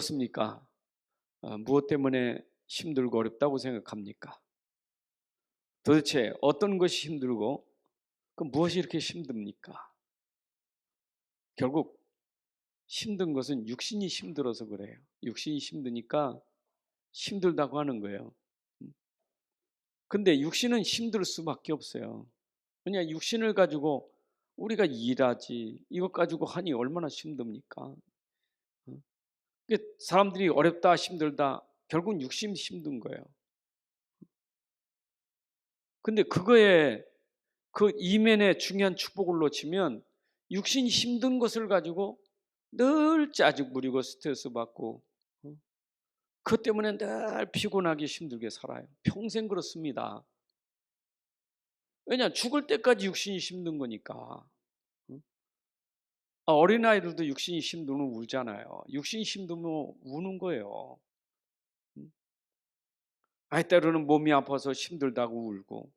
어떻습니까? 무엇 때문에 힘들고 어렵다고 생각합니까? 도대체 어떤 것이 힘들고 무엇이 이렇게 힘듭니까? 결국 힘든 것은 육신이 힘들어서 그래요. 육신이 힘드니까 힘들다고 하는 거예요. 근데 육신은 힘들 수밖에 없어요. 그냥 육신을 가지고 우리가 일하지 이것 가지고 하니 얼마나 힘듭니까? 사람들이 어렵다 힘들다 결국은 육신이 힘든 거예요. 근데 그거에 그 이면에 중요한 축복을 놓치면 육신이 힘든 것을 가지고 늘 짜증 부리고 스트레스 받고 그것 때문에 늘 피곤하게 힘들게 살아요. 평생 그렇습니다. 왜냐 죽을 때까지 육신이 힘든 거니까. 어린아이들도 육신이 힘들면 울잖아요. 육신이 힘들면 우는 거예요. 때로는 몸이 아파서 힘들다고 울고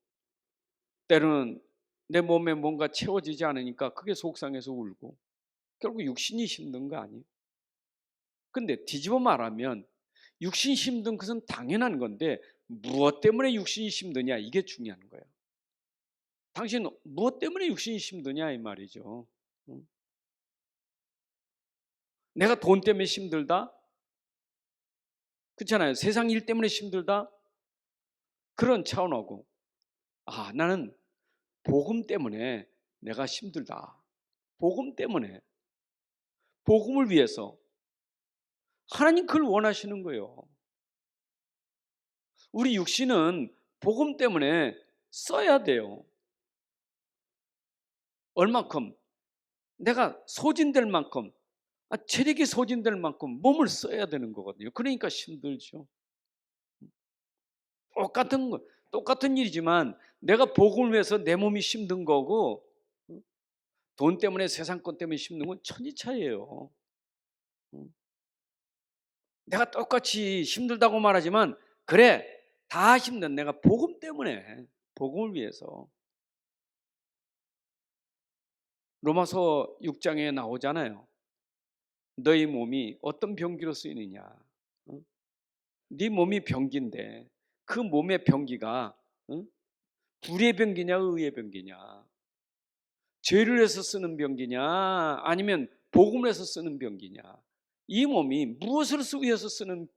때로는 내 몸에 뭔가 채워지지 않으니까 그게 속상해서 울고 결국 육신이 힘든 거 아니에요? 근데 뒤집어 말하면 육신이 힘든 것은 당연한 건데 무엇 때문에 육신이 힘드냐 이게 중요한 거예요. 당신 무엇 때문에 육신이 힘드냐 이 말이죠. 내가 돈 때문에 힘들다? 그렇잖아요. 세상 일 때문에 힘들다? 그런 차원하고 나는 복음 때문에 내가 힘들다. 복음 때문에 복음을 위해서 하나님 그걸 원하시는 거예요. 우리 육신은 복음 때문에 써야 돼요. 얼만큼? 내가 소진될 만큼, 체력이 소진될 만큼 몸을 써야 되는 거거든요. 그러니까 힘들죠. 똑같은 일이지만 내가 복음을 위해서 내 몸이 힘든 거고 돈 때문에 세상 것 때문에 힘든 건 천지 차이예요. 내가 똑같이 힘들다고 말하지만 그래 다 힘든 내가 복음 때문에 복음을 위해서 로마서 6장에 나오잖아요. 너희 몸이 어떤 병기로 쓰이느냐. 네 몸이 병기인데 그 몸의 병기가 불의 병기냐 의의 병기냐. 죄를 해서 쓰는 병기냐 아니면 복음을 해서 쓰는 병기냐. 이 몸이 무엇을 위해서 쓰는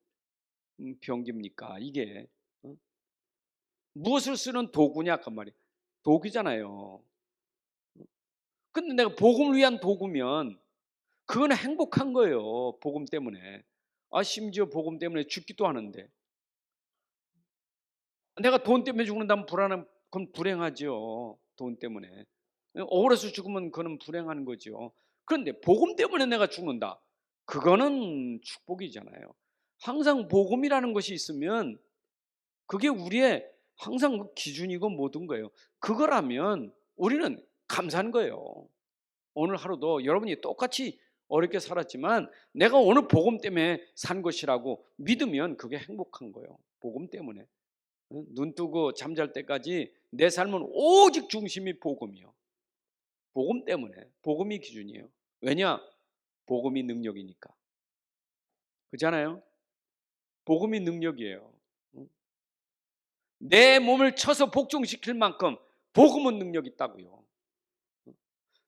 병기입니까? 이게 무엇을 쓰는 도구냐 그 말이에요. 도구잖아요. 근데 내가 복음을 위한 도구면 그건 행복한 거예요. 복음 때문에. 심지어 복음 때문에 죽기도 하는데 내가 돈 때문에 죽는다면 그건 불행하죠. 돈 때문에. 억울해서 죽으면 그건 불행한 거죠. 그런데 복음 때문에 내가 죽는다. 그거는 축복이잖아요. 항상 복음이라는 것이 있으면 그게 우리의 항상 그 기준이고 모든 거예요. 그거라면 우리는 감사한 거예요. 오늘 하루도 여러분이 똑같이 어렵게 살았지만 내가 오늘 복음 때문에 산 것이라고 믿으면 그게 행복한 거예요. 복음 때문에. 눈 뜨고 잠잘 때까지 내 삶은 오직 중심이 복음이요. 복음 때문에. 복음이 기준이에요. 왜냐? 복음이 능력이니까. 그렇잖아요? 복음이 능력이에요. 내 몸을 쳐서 복종시킬 만큼 복음은 능력이 있다고요.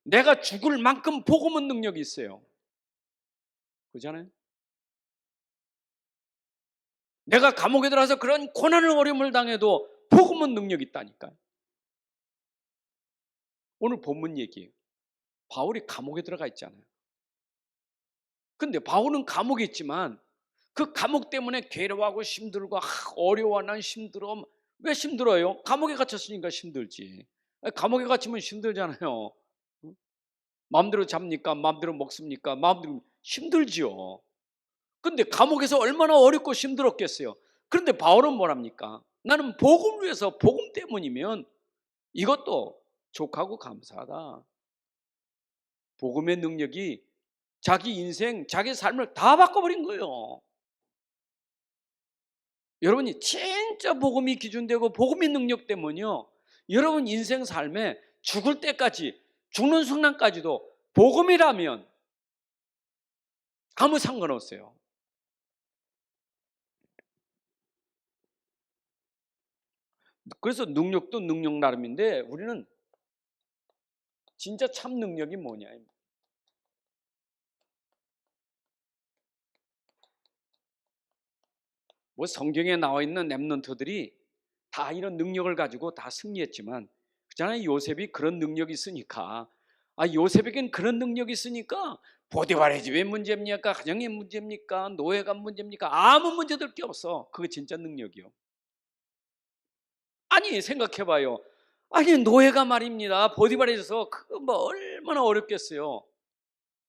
내가 죽을 만큼 복음은 능력이 있어요. 그렇잖아요? 내가 감옥에 들어가서 그런 고난을 어려움을 당해도 복음은 능력이 있다니까요. 오늘 본문 얘기예요. 바울이 감옥에 들어가 있잖아요. 근데 바울은 감옥에 있지만 그 감옥 때문에 괴로워하고 힘들고 어려워 난 힘들어. 왜 힘들어요? 감옥에 갇혔으니까 힘들지. 감옥에 갇히면 힘들잖아요. 마음대로 잡니까? 마음대로 먹습니까? 마음대로 힘들지요. 근데 감옥에서 얼마나 어렵고 힘들었겠어요. 그런데 바울은 뭐랍니까? 나는 복음을 위해서 복음 때문이면 이것도 족하고 감사하다. 복음의 능력이 자기 인생, 자기 삶을 다 바꿔버린 거예요. 여러분이 진짜 복음이 기준되고 복음의 능력 때문이요. 여러분 인생 삶에 죽을 때까지, 죽는 순간까지도 복음이라면 아무 상관없어요. 그래서 능력도 능력 나름인데 우리는 진짜 참 능력이 뭐냐. 뭐 성경에 나와 있는 렘넌트들이 다 이런 능력을 가지고 다 승리했지만 그잖아요. 요셉이 그런 능력이 있으니까 요셉에겐 그런 능력이 있으니까 보디발의 집에 문제입니까? 가정의 문제입니까? 노예가 문제입니까? 아무 문제될 게 없어. 그게 진짜 능력이요. 아니 생각해봐요. 아니 노예가 말입니다. 보디발에서 그 뭐 얼마나 어렵겠어요.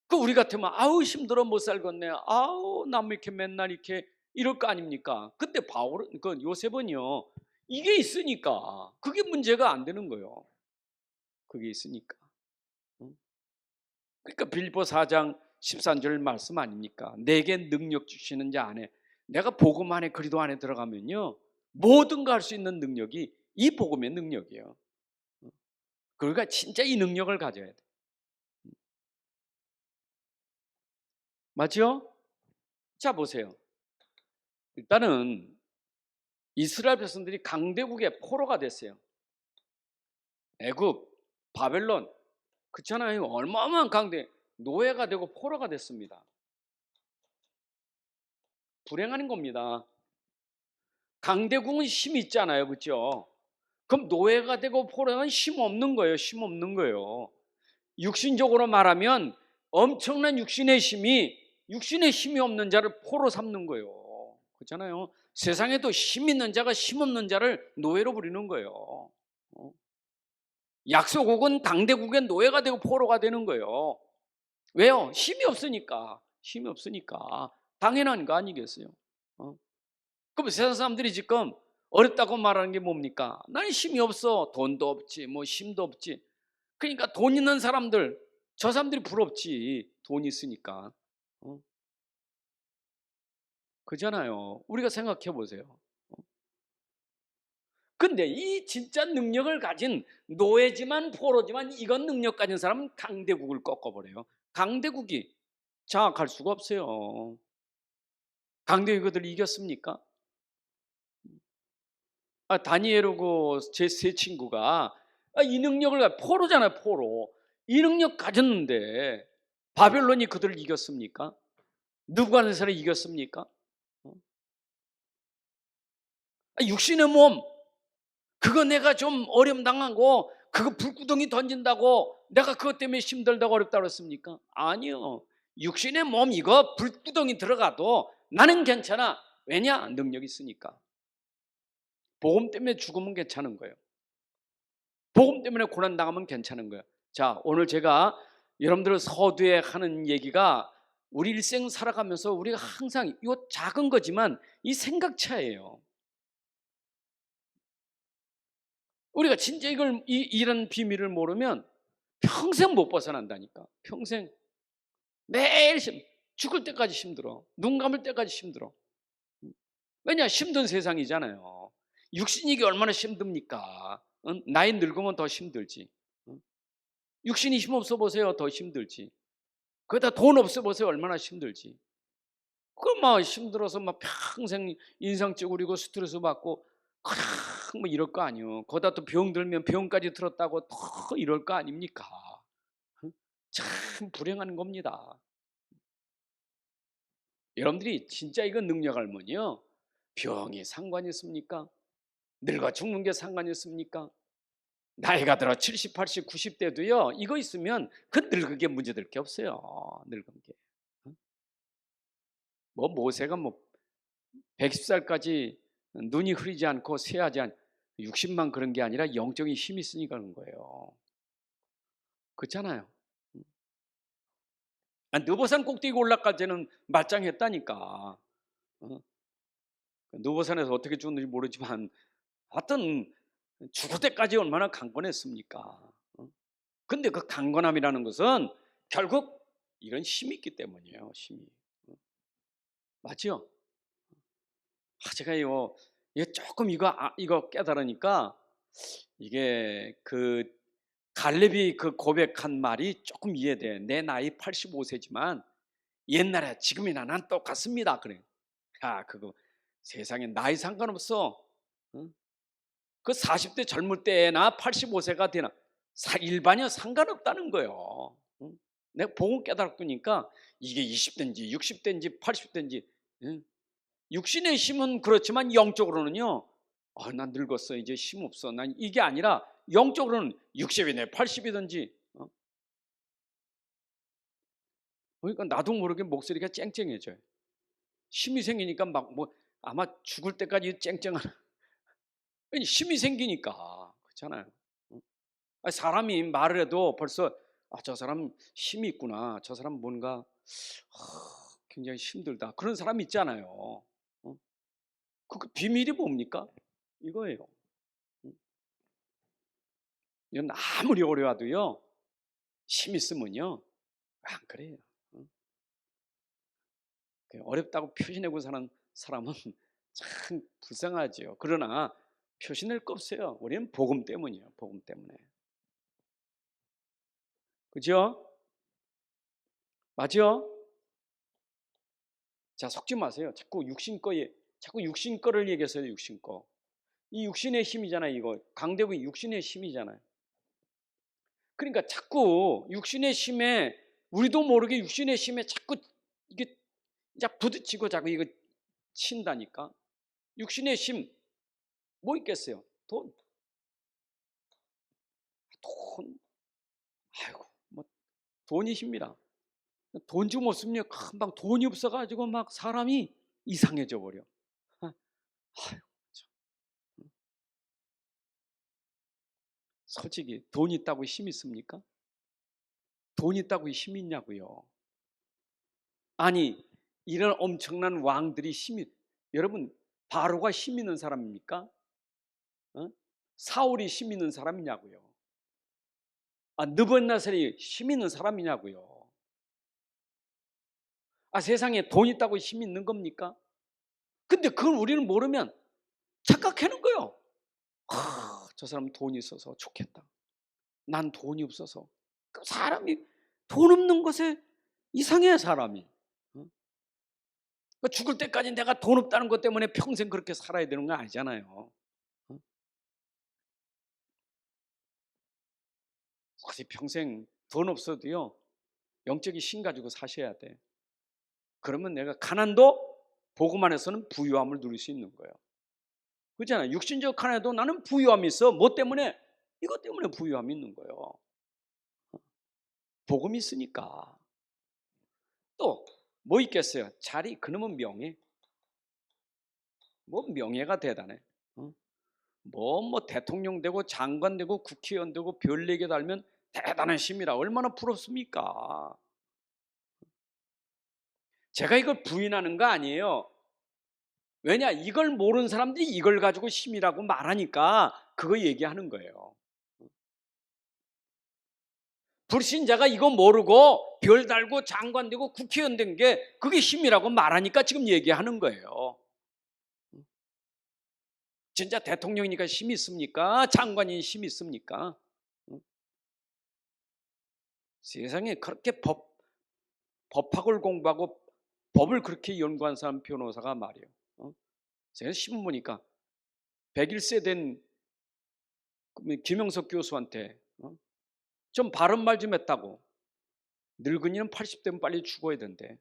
그 우리 같으면 아우 힘들어 못 살겠네. 아우 남 이렇게 맨날 이렇게 이럴 거 아닙니까? 근데 바울은 그 요셉은요. 이게 있으니까 그게 문제가 안 되는 거예요. 그게 있으니까. 응? 그러니까 빌립보 4장 13절 말씀 아닙니까? 내게 능력 주시는 자 안에 내가 복음 안에 그리도 안에 들어가면요. 뭐든 가 할 수 있는 능력이 이 복음의 능력이에요. 그러니까 진짜 이 능력을 가져야 돼. 맞죠? 자 보세요. 일단은 이스라엘 백성들이 강대국의 포로가 됐어요. 애굽, 바벨론, 그렇잖아요. 얼마만 강대 노예가 되고 포로가 됐습니다. 불행한 겁니다. 강대국은 힘이 있잖아요, 그렇죠? 그럼 노예가 되고 포로는 힘 없는 거예요. 힘 없는 거예요. 육신적으로 말하면 엄청난 육신의 힘이 없는 자를 포로 삼는 거예요. 그렇잖아요. 세상에도 힘 있는 자가 힘 없는 자를 노예로 부리는 거예요. 어? 약소국은 강대국의 노예가 되고 포로가 되는 거예요. 왜요? 힘이 없으니까. 힘이 없으니까. 당연한 거 아니겠어요? 어? 그럼 세상 사람들이 지금 어렵다고 말하는 게 뭡니까? 나는 힘이 없어. 돈도 없지, 뭐 힘도 없지. 그러니까 돈 있는 사람들, 저 사람들이 부럽지. 돈 있으니까. 어? 그잖아요. 우리가 생각해 보세요. 근데 이 진짜 능력을 가진 노예지만 포로지만 이건 능력 가진 사람은 강대국을 꺾어버려요. 강대국이 장악할 수가 없어요. 강대국이 그들 이겼습니까? 다니엘하고 제 세 친구가 이 능력을 포로잖아요. 포로. 이 능력 가졌는데 바벨론이 그들을 이겼습니까? 느부갓네살을 이겼습니까? 어? 육신의 몸 그거 내가 좀 어려움 당하고 그거 불구덩이 던진다고 내가 그것 때문에 힘들다고 어렵다고 그랬습니까? 아니요. 육신의 몸 이거 불구덩이 들어가도 나는 괜찮아. 왜냐? 능력이 있으니까. 복음 때문에 죽으면 괜찮은 거예요. 복음 때문에 고난 당하면 괜찮은 거예요. 자, 오늘 제가 여러분들 서두에 하는 얘기가 우리 일생 살아가면서 우리가 항상 이거 작은 거지만 이 생각 차이예요. 우리가 진짜 이런 비밀을 모르면 평생 못 벗어난다니까. 평생 매일 죽을 때까지 힘들어. 눈 감을 때까지 힘들어. 왜냐? 힘든 세상이잖아요. 육신이 이게 얼마나 힘듭니까? 나이 늙으면 더 힘들지. 육신이 힘없어 보세요. 더 힘들지. 거기다 돈 없어 보세요. 얼마나 힘들지. 그럼 막 힘들어서 막 평생 인상 찌푸리고 스트레스 받고 뭐 이럴 거 아니에요. 거기다 또 병 들면 병까지 들었다고 더 이럴 거 아닙니까? 참 불행한 겁니다. 여러분들이 진짜 이거 능력 알면요. 병이 상관이 있습니까? 늙어 죽는 게 상관이 있습니까? 나이가 들어 70, 80, 90대도요. 이거 있으면 그 늙은 게 문제될 게 없어요. 늙은 게. 뭐 모세가 뭐 110살까지 눈이 흐리지 않고 쇠하지 않 60만 그런 게 아니라 영적인 힘이 있으니까 그런 거예요. 그렇잖아요. 느보산 꼭대기 올라갈 때는 말짱했다니까. 어? 느보산에서 어떻게 죽는지 모르지만 하여튼 죽을 때까지 얼마나 강건했습니까? 근데 그 강건함이라는 것은 결국 이런 힘이 있기 때문이에요. 힘이. 맞죠? 제가요, 이게 조금 이거 깨달으니까 이게 그 갈렙이 그 고백한 말이 조금 이해돼. 내 나이 85세지만 옛날에 지금이나 난 똑같습니다. 그래. 그거 세상에 나이 상관없어. 응? 그 40대 젊을 때나 85세가 되나 일반이야 상관없다는 거예요. 응? 내가 복음 깨달았으니까 이게 20대인지 60대인지 80대인지 육신의 힘은 그렇지만 영적으로는요. 난 늙었어 이제 힘 없어. 난 이게 아니라 영적으로는 60이네 80이든지. 그러니까 나도 모르게 목소리가 쨍쨍해져요. 힘이 생기니까 막 뭐 아마 죽을 때까지 쨍쨍한 힘이 생기니까 그렇잖아요. 사람이 말을 해도 벌써 저 사람 힘이 있구나. 저 사람 뭔가 굉장히 힘들다. 그런 사람 있잖아요. 그 비밀이 뭡니까? 이거예요. 이건 아무리 어려워도요. 힘 있으면요. 안 그래요. 어렵다고 표시내고 사는 사람은 참 불쌍하지요. 그러나 표시낼 거 없어요. 우리는 복음 때문이에요. 복음 때문에. 그죠? 맞죠? 자, 속지 마세요. 자꾸 육신 거를 얘기해서요. 육신 거. 이 육신의 힘이잖아요. 이거 강대국이 육신의 힘이잖아요. 그러니까 자꾸 육신의 힘에 우리도 모르게 육신의 힘에 자꾸 이게 부딪히고 자꾸 이거 친다니까. 육신의 힘 뭐 있겠어요? 돈. 아이고 뭐 돈이 힘이라. 돈 좀 없으면 금방 돈이 없어가지고 막 사람이 이상해져 버려. 아이고, 솔직히 돈 있다고 힘 있습니까? 돈 있다고 힘 있냐고요. 아니 이런 엄청난 왕들이 여러분 바로가 힘 있는 사람입니까? 사울이 힘 있는 사람이냐고요. 느부갓네살이 힘 있는 사람이냐고요. 세상에 돈 있다고 힘 있는 겁니까? 근데 그걸 우리는 모르면 착각하는 거예요. 저 사람 돈이 있어서 좋겠다. 난 돈이 없어서. 사람이 돈 없는 것에 이상해 사람이. 죽을 때까지 내가 돈 없다는 것 때문에 평생 그렇게 살아야 되는 거 아니잖아요. 혹시 평생 돈 없어도요 영적인 신 가지고 사셔야 돼. 그러면 내가 가난도 복음 안에서는 부유함을 누릴 수 있는 거예요. 그렇잖아요. 육신적 가난에도 나는 부유함이 있어. 뭐 때문에? 이것 때문에 부유함이 있는 거예요. 복음이 있으니까. 또 뭐 있겠어요? 자리, 그놈은 명예. 뭐 명예가 대단해. 뭐 대통령 되고 장관 되고 국회의원 되고 별 4개 달면 대단한 힘이라 얼마나 부럽습니까? 제가 이걸 부인하는 거 아니에요. 왜냐? 이걸 모르는 사람들이 이걸 가지고 힘이라고 말하니까 그거 얘기하는 거예요. 불신자가 이거 모르고 별 달고 장관 되고 국회의원 된 게 그게 힘이라고 말하니까 지금 얘기하는 거예요. 진짜 대통령이니까 힘이 있습니까? 장관이 힘이 있습니까? 세상에 그렇게 법학을 공부하고 법을 그렇게 연구한 사람 변호사가 말이에요. 제가 신문 보니까 101세 된 김영석 교수한테 좀 바른 말 좀 했다고. 늙은이는 80대면 빨리 죽어야 된대.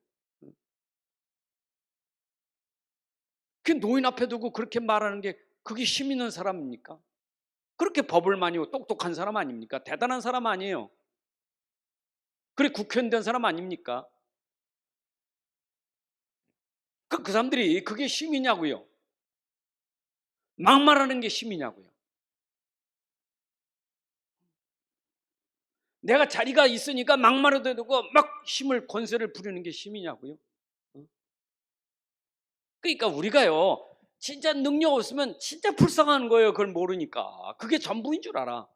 그 노인 앞에 두고 그렇게 말하는 게 그게 힘 있는 사람입니까? 그렇게 법을 많이 똑똑한 사람 아닙니까? 대단한 사람 아니에요. 그래 국회의원 된 사람 아닙니까? 그 사람들이 그게 힘이냐고요. 막말하는 게 힘이냐고요. 내가 자리가 있으니까 막말해도 되고 막 힘을 권세를 부리는 게 힘이냐고요. 그러니까 우리가요 진짜 능력 없으면 진짜 불쌍한 거예요. 그걸 모르니까. 그게 전부인 줄 알아.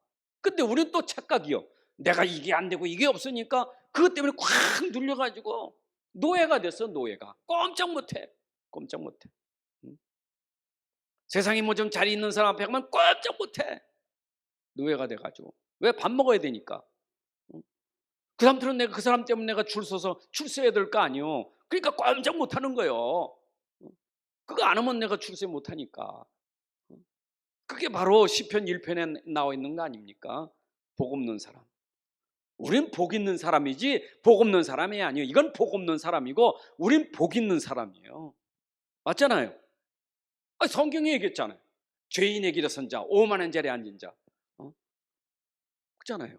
근데 우리는 또 착각이요. 내가 이게 안 되고 이게 없으니까 그것 때문에 꽉 눌려가지고 노예가 됐어. 노예가 꼼짝 못해. 꼼짝 못해. 세상에 뭐 좀 자리 있는 사람 앞에 가면 꼼짝 못해. 노예가 돼가지고. 왜? 밥 먹어야 되니까. 그 사람들은 내가 그 사람 때문에 내가 줄 서서 출세해야 될 거 아니요. 그러니까 꼼짝 못하는 거예요. 그거 안 하면 내가 출세 못하니까. 그게 바로 시편 1편에 나와 있는 거 아닙니까? 복 없는 사람. 우린 복 있는 사람이지 복 없는 사람이 아니에요. 이건 복 없는 사람이고 우린 복 있는 사람이에요. 맞잖아요. 성경이 얘기했잖아요. 죄인의 길에 선 자, 오만한 자리에 앉은 자. 그렇잖아요.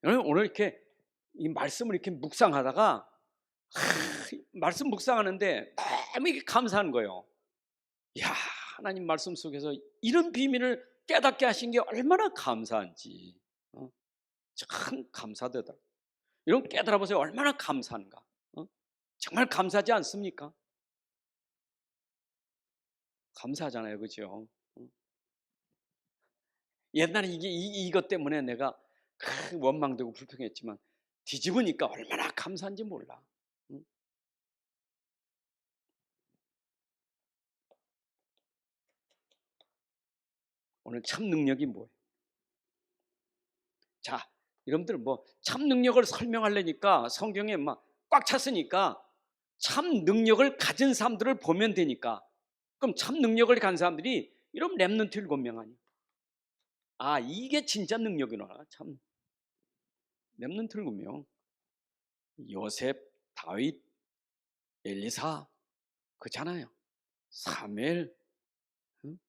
오늘 이렇게 이 말씀을 이렇게 묵상하다가 말씀 묵상하는데 너무 이게 감사한 거예요. 야, 하나님 말씀 속에서 이런 비밀을 깨닫게 하신 게 얼마나 감사한지 참 감사되다. 이런 깨달아 보세요. 얼마나 감사한가. 정말 감사하지 않습니까? 감사하잖아요, 그죠? 옛날에 이것 때문에 내가 원망되고 불평했지만 뒤집으니까 얼마나 감사한지 몰라. 오늘 참 능력이 뭐예요? 자, 여러분들 뭐 참 능력을 설명하려니까 성경에 막 꽉 찼으니까 참 능력을 가진 사람들을 보면 되니까 그럼 참 능력을 가진 사람들이 이런 렘넌트 7명 아니에요? 아, 이게 진짜 능력이구나. 참 렘넌트 7명. 요셉, 다윗, 엘리사 그잖아요. 사무엘, 응?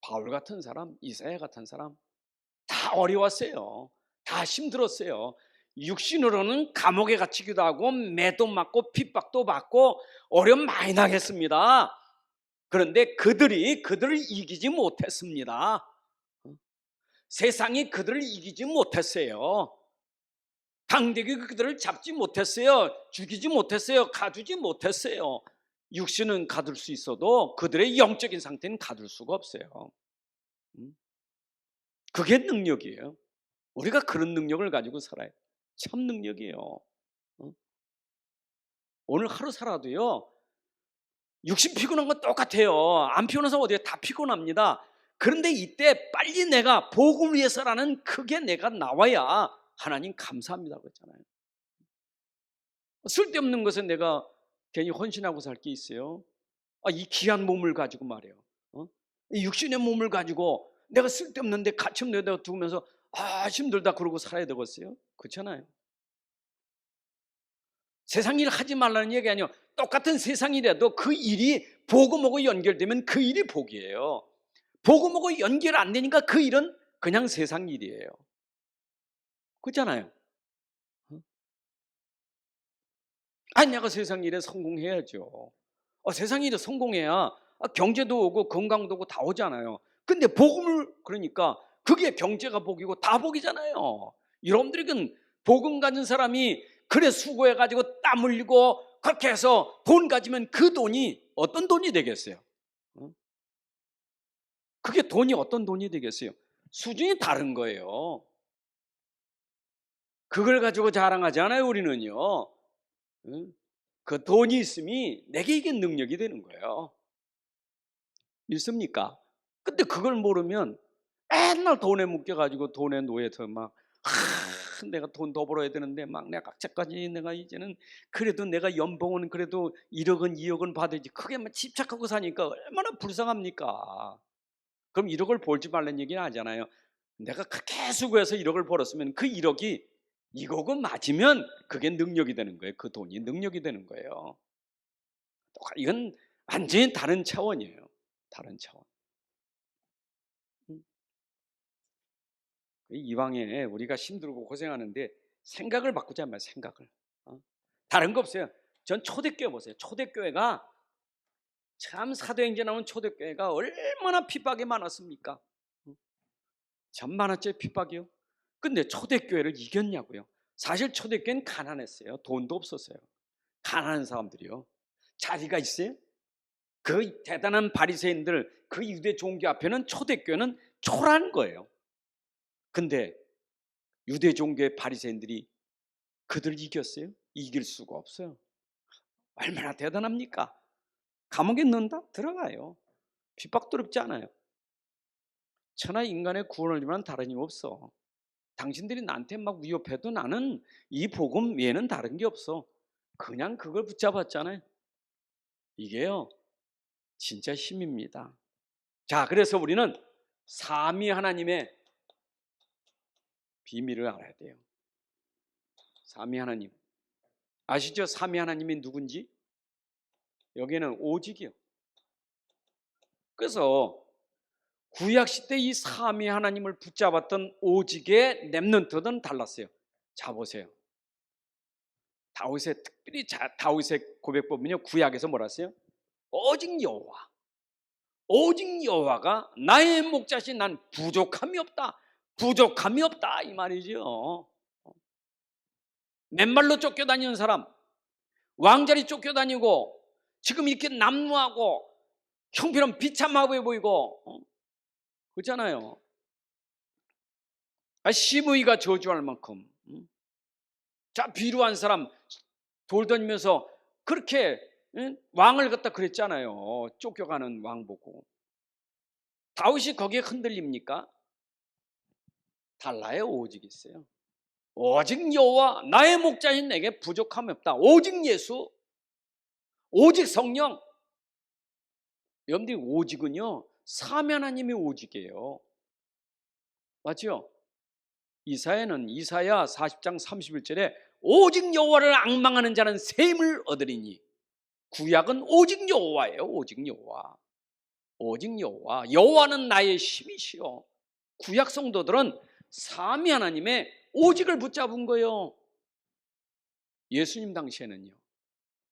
바울 같은 사람, 이사야 같은 사람 다 어려웠어요. 다 힘들었어요. 육신으로는 감옥에 갇히기도 하고 매도 맞고 핍박도 받고 어려움 많이 당했습니다. 그런데 그들을 이기지 못했습니다. 세상이 그들을 이기지 못했어요. 강대국이 그들을 잡지 못했어요. 죽이지 못했어요. 가두지 못했어요. 육신은 가둘 수 있어도 그들의 영적인 상태는 가둘 수가 없어요. 그게 능력이에요. 우리가 그런 능력을 가지고 살아요. 참 능력이에요. 오늘 하루 살아도요, 육신 피곤한 건 똑같아요. 안 피곤한 사람 어디에 다 피곤합니다. 그런데 이때 빨리 내가 복음을 위해서라는 그게 내가 나와야 하나님 감사합니다 그랬잖아요. 쓸데없는 것에 내가 괜히 헌신하고 살 게 있어요? 이 귀한 몸을 가지고 말이에요. 이 육신의 몸을 가지고 내가 쓸데없는데 가치없는 데다 두면서 힘들다 그러고 살아야 되겠어요? 그렇잖아요. 세상 일 하지 말라는 얘기 아니에요. 똑같은 세상 일이라도 그 일이 복음하고 연결되면 그 일이 복이에요. 복음하고 연결 안 되니까 그 일은 그냥 세상 일이에요. 그렇잖아요. 내가 세상 일에 성공해야죠. 세상 일에 성공해야 경제도 오고 건강도 오고 다 오잖아요. 근데 복음을 그러니까 그게 경제가 복이고 다 복이잖아요. 여러분들에겐 복음 가진 사람이 그래 수고해가지고 땀 흘리고 그렇게 해서 돈 가지면 그 돈이 어떤 돈이 되겠어요? 그게 돈이 어떤 돈이 되겠어요? 수준이 다른 거예요. 그걸 가지고 자랑하지 않아요 우리는요. 그 돈이 있음이 내게 이게 능력이 되는 거예요. 믿습니까? 근데 그걸 모르면 맨날 돈에 묶여가지고 돈에 노예서 막 내가 돈 더 벌어야 되는데 막 내가 각자까지 내가 이제는 그래도 내가 연봉은 그래도 1억은 2억은 받아야지 그게 막 집착하고 사니까 얼마나 불쌍합니까? 그럼 1억을 벌지 말라는 얘기는 하잖아요. 내가 그렇게 수고해서 1억을 벌었으면 그 1억이 이거고 맞으면 그게 능력이 되는 거예요. 그 돈이 능력이 되는 거예요. 이건 완전히 다른 차원이에요. 다른 차원. 이왕에 우리가 힘들고 고생하는데 생각을 바꾸자 말 생각을. 다른 거 없어요. 전 초대교회 보세요. 초대교회가 참 사도행전 나온 초대교회가 얼마나 핍박이 많았습니까? 참 많았죠 핍박이요. 근데 초대교회를 이겼냐고요. 사실 초대교회는 가난했어요. 돈도 없었어요. 가난한 사람들이요. 자리가 있어요? 그 대단한 바리새인들 그 유대 종교 앞에는 초대교회는 초라한 거예요. 근데 유대 종교의 바리새인들이 그들 이겼어요? 이길 수가 없어요. 얼마나 대단합니까? 감옥에 넣는다? 들어가요. 핍박스럽지 않아요. 천하 인간의 구원을 위한 다른 이 없어. 당신들이 나한테 막 위협해도 나는 이 복음 외에는 다른 게 없어. 그냥 그걸 붙잡았잖아요. 이게요, 진짜 힘입니다. 자, 그래서 우리는 삼위 하나님의 비밀을 알아야 돼요. 삼위 하나님. 아시죠? 삼위 하나님이 누군지? 여기는 오직이요. 그래서 구약 시대 이 삼위 하나님을 붙잡았던 오직의 렘넌트들은 달랐어요. 자, 보세요. 다윗의 특별히 다윗의 고백 보면요, 구약에서 뭐라 했어요? 오직 여호와, 오직 여호와가 나의 목자신, 난 부족함이 없다, 부족함이 없다, 이 말이죠. 맨발로 쫓겨다니는 사람, 왕자리 쫓겨다니고 지금 이렇게 남루하고 형편은 비참하게 보이고 그렇잖아요. 시므이가 저주할 만큼 자, 비루한 사람 돌 던지면서 그렇게 왕을 갖다 그랬잖아요. 쫓겨가는 왕 보고. 다윗이 거기에 흔들립니까? 달라요. 오직 있어요. 오직 여호와 나의 목자인 내게 부족함이 없다. 오직 예수, 오직 성령. 여러분들이 오직은요, 삼위 하나님의 오직이에요. 맞죠? 이사야는 이사야 40장 31절에 오직 여호와를 앙망하는 자는 샘을 얻으리니, 구약은 오직 여호와예요. 오직 여호와, 오직 여호와. 여호와는 나의 힘이시오. 구약 성도들은 삼위 하나님의 오직을 붙잡은 거예요. 예수님 당시에는요,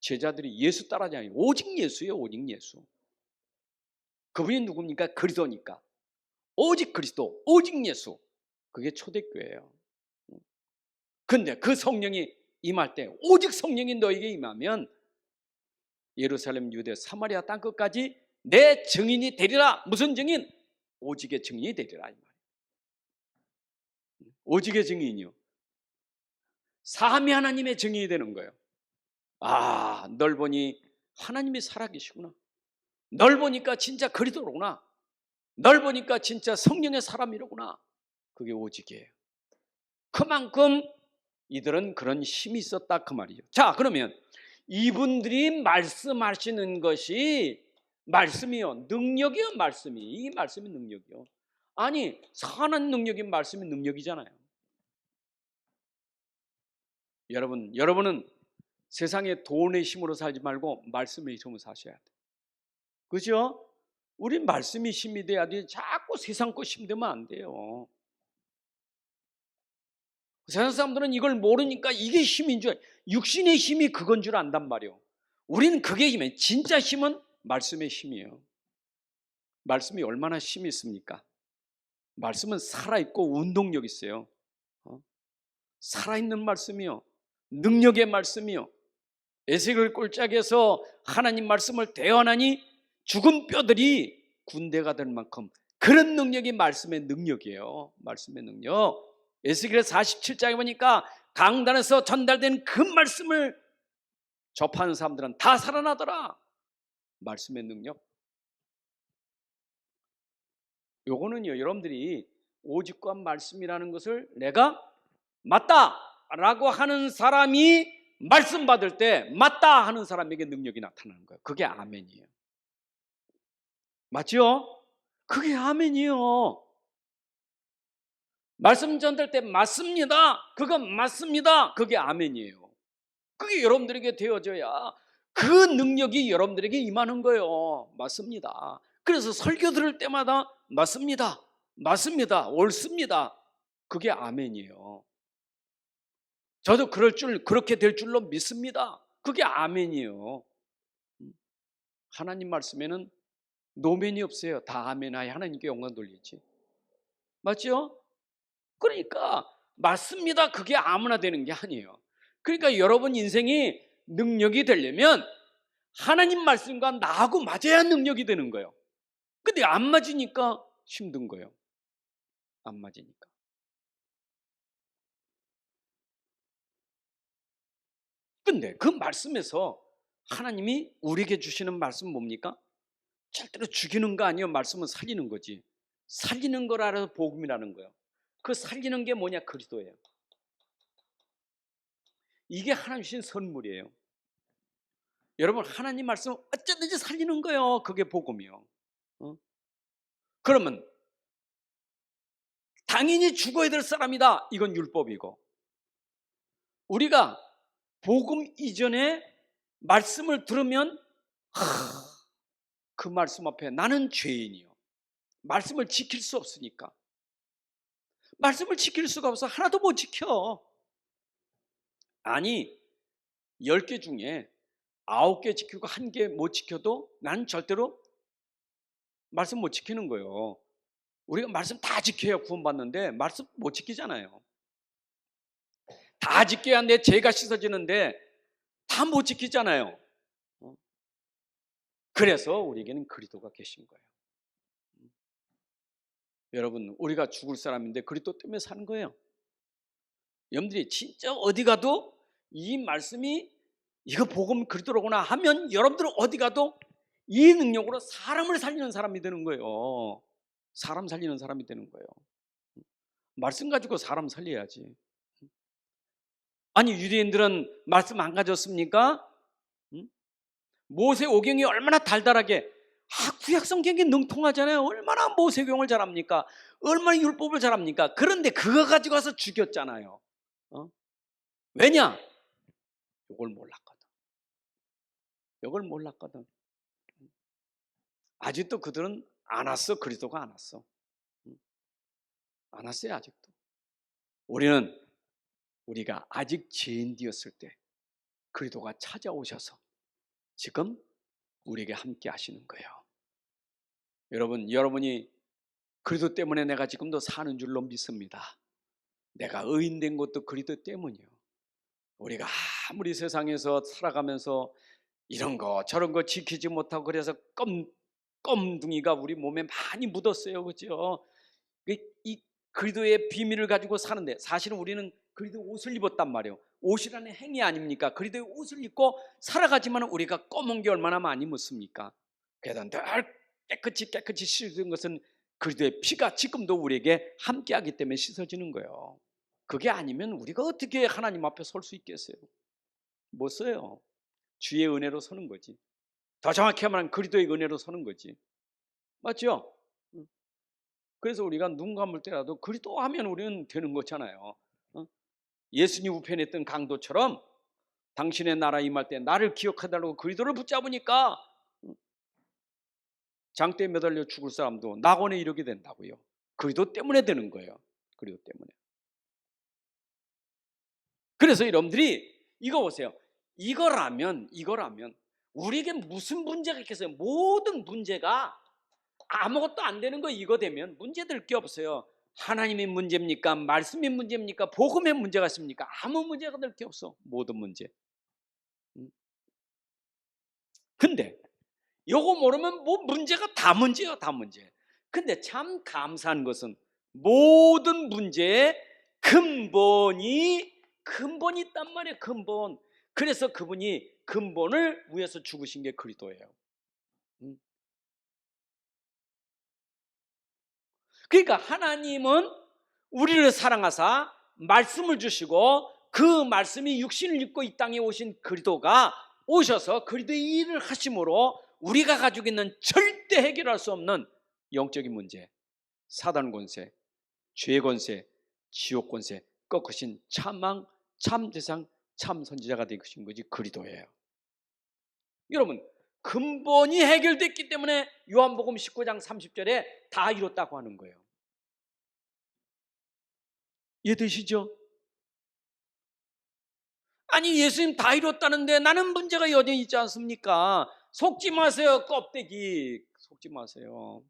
제자들이 예수 따라하지 않아요. 오직 예수예요. 오직 예수. 그분이 누굽니까? 그리스도니까. 오직 그리스도, 오직 예수. 그게 초대교회예요. 근데 그 성령이 임할 때, 오직 성령이 너에게 임하면 예루살렘, 유대, 사마리아 땅끝까지 내 증인이 되리라. 무슨 증인? 오직의 증인이 되리라, 이 말이에요. 오직의 증인이요, 삼위 하나님의 증인이 되는 거예요. 아, 널 보니 하나님이 살아계시구나. 널 보니까 진짜 그리스도로구나. 널 보니까 진짜 성령의 사람이로구나. 그게 오직이에요. 그만큼 이들은 그런 힘이 있었다, 그 말이죠. 자, 그러면 이분들이 말씀하시는 것이 말씀이요, 능력이요, 말씀이. 이 말씀이 능력이요. 아니, 선한 능력인 말씀이 능력이잖아요. 여러분은 세상에 돈의 힘으로 살지 말고 말씀의 힘으로 사셔야 돼요. 그죠? 우리 말씀이 힘이 돼야 돼. 자꾸 세상 거 힘들면 안 돼요. 세상 사람들은 이걸 모르니까 이게 힘인 줄, 육신의 힘이 그건 줄 안단 말이에요. 우리는 그게 힘이에요. 진짜 힘은 말씀의 힘이에요. 말씀이 얼마나 힘이 있습니까? 말씀은 살아있고 운동력 있어요. 살아있는 말씀이요, 능력의 말씀이요. 에스겔 꼴짝에서 하나님 말씀을 대언하니 죽은 뼈들이 군대가 될 만큼 그런 능력이 말씀의 능력이에요. 말씀의 능력. 에스겔 47장에 보니까 강단에서 전달된 그 말씀을 접하는 사람들은 다 살아나더라. 말씀의 능력. 요거는요, 여러분들이 오직과 말씀이라는 것을 내가 맞다라고 하는 사람이 말씀 받을 때 맞다 하는 사람에게 능력이 나타나는 거예요. 그게 아멘이에요. 맞죠? 그게 아멘이에요. 말씀 전달 때 맞습니다, 그건 맞습니다, 그게 아멘이에요. 그게 여러분들에게 되어져야 그 능력이 여러분들에게 임하는 거예요. 맞습니다. 그래서 설교 들을 때마다 맞습니다, 맞습니다, 옳습니다, 그게 아멘이에요. 저도 그렇게 될 줄로 믿습니다, 그게 아멘이에요. 하나님 말씀에는 노면이 없어요. 다 아멘하에 하나님께 영광 돌리지. 맞죠? 그러니까 맞습니다, 그게 아무나 되는 게 아니에요. 그러니까 여러분 인생이 능력이 되려면 하나님 말씀과 나하고 맞아야 능력이 되는 거예요. 근데 안 맞으니까 힘든 거예요. 안 맞으니까. 근데 그 말씀에서 하나님이 우리에게 주시는 말씀 뭡니까? 절대로 죽이는 거 아니에요. 말씀은 살리는 거지. 살리는 걸 알아서 복음이라는 거예요. 그 살리는 게 뭐냐? 그리스도예요. 이게 하나님 주신 선물이에요. 여러분 하나님 말씀 어쨌든지 살리는 거예요. 그게 복음이요. 그러면 당연히 죽어야 될 사람이다. 이건 율법이고, 우리가 복음 이전에 말씀을 들으면 그 말씀 앞에 나는 죄인이요, 말씀을 지킬 수 없으니까, 말씀을 지킬 수가 없어. 하나도 못 지켜. 아니 10개 중에 9개 지키고 1개 못 지켜도 난 절대로 말씀 못 지키는 거예요. 우리가 말씀 다 지켜야 구원받는데 말씀 못 지키잖아요. 다 지켜야 내 죄가 씻어지는데 다 못 지키잖아요. 그래서 우리에게는 그리스도가 계신 거예요. 여러분, 우리가 죽을 사람인데 그리스도 때문에 사는 거예요. 여러분들이 진짜 어디 가도 이 말씀이 이거 복음 그리스도로구나 하면 여러분들은 어디 가도 이 능력으로 사람을 살리는 사람이 되는 거예요. 사람 살리는 사람이 되는 거예요. 말씀 가지고 사람 살려야지. 아니 유대인들은 말씀 안 가졌습니까? 모세오경이 얼마나 달달하게, 구약성경이 능통하잖아요. 얼마나 모세오경을 잘합니까? 얼마나 율법을 잘합니까? 그런데 그거 가지고 와서 죽였잖아요. 왜냐? 이걸 몰랐거든. 이걸 몰랐거든. 아직도 그들은 안 왔어. 그리스도가 안 왔어. 안 왔어요. 아직도. 우리가 아직 죄인 되었을 때 그리스도가 찾아오셔서 지금 우리에게 함께 하시는 거예요. 여러분이 그리스도 때문에 내가 지금도 사는 줄로 믿습니다. 내가 의인된 것도 그리스도 때문이요. 우리가 아무리 세상에서 살아가면서 이런 거 저런 거 지키지 못하고 그래서 껌둥이가 우리 몸에 많이 묻었어요. 그렇죠? 이 그리스도의 비밀을 가지고 사는데, 사실은 우리는 그리스도 옷을 입었단 말이에요. 옷이라는 행위 아닙니까? 그리스도의 옷을 입고 살아가지만 우리가 검은 게 얼마나 많이 묻습니까? 그래서 늘 깨끗이 씻은 것은 그리스도의 피가 지금도 우리에게 함께하기 때문에 씻어지는 거예요. 그게 아니면 우리가 어떻게 하나님 앞에 설 수 있겠어요? 못 서요. 주의 은혜로 서는 거지. 더 정확히 말하면 그리스도의 은혜로 서는 거지. 맞죠? 그래서 우리가 눈 감을 때라도 그리스도 하면 우리는 되는 거잖아요. 예수님 우편했던 강도처럼 당신의 나라 임할 때 나를 기억하달라고 그리스도를 붙잡으니까 장대에 매달려 죽을 사람도 낙원에 이르게 된다고요. 그리스도 때문에 되는 거예요. 그리스도 때문에. 그래서 여러분들이 이거 보세요. 이거라면 우리에게 무슨 문제가 있겠어요? 모든 문제가 아무것도 안 되는 거 이거 되면 문제될 게 없어요. 하나님의 문제입니까? 말씀의 문제입니까? 복음의 문제가 있습니까? 아무 문제가 될 게 없어. 모든 문제. 근데 요거 모르면 뭐 문제가 다 문제예요. 다 문제. 근데 참 감사한 것은 모든 문제의 근본이 있단 말이에요. 근본. 그래서 그분이 근본을 위해서 죽으신 게 그리스도예요. 그러니까 하나님은 우리를 사랑하사 말씀을 주시고 그 말씀이 육신을 입고 이 땅에 오신 그리스도가 오셔서 그리스도의 일을 하심으로 우리가 가지고 있는 절대 해결할 수 없는 영적인 문제, 사단 권세, 죄 권세, 지옥 권세 꺾으신 참왕, 참대상, 참선지자가 되신 것이 그리스도예요. 여러분, 근본이 해결됐기 때문에 요한복음 19장 30절에 다 이뤘다고 하는 거예요. 이해되시죠? 아니 예수님 다 이뤘다는데 나는 문제가 여전히 있지 않습니까? 속지 마세요. 껍데기 속지 마세요.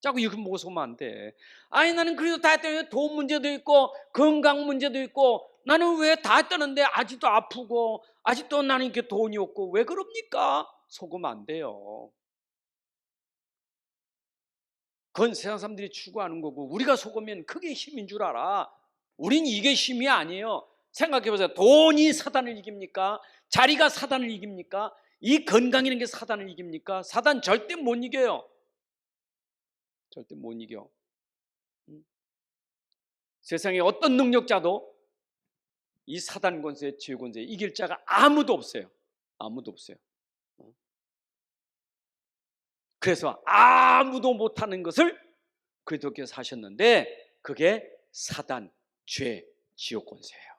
자꾸 이렇게 보고 속으면 안 돼. 아니 나는 그래도 다 했다는데 돈 문제도 있고 건강 문제도 있고 나는 왜 다 했다는데 아직도 아프고 아직도 나는 이렇게 돈이 없고 왜 그럽니까? 속으면 안 돼요. 그건 세상 사람들이 추구하는 거고 우리가 속으면 그게 힘인 줄 알아. 우린 이게 힘이 아니에요. 생각해보세요. 돈이 사단을 이깁니까? 자리가 사단을 이깁니까? 이 건강이라는 게 사단을 이깁니까? 사단 절대 못 이겨요. 절대 못 이겨. 세상에 어떤 능력자도 이 사단 권세, 죄 권세 이길 자가 아무도 없어요. 아무도 없어요. 그래서 아무도 못하는 것을 그리스도께서 하셨는데 그게 사단, 죄, 지옥 권세예요.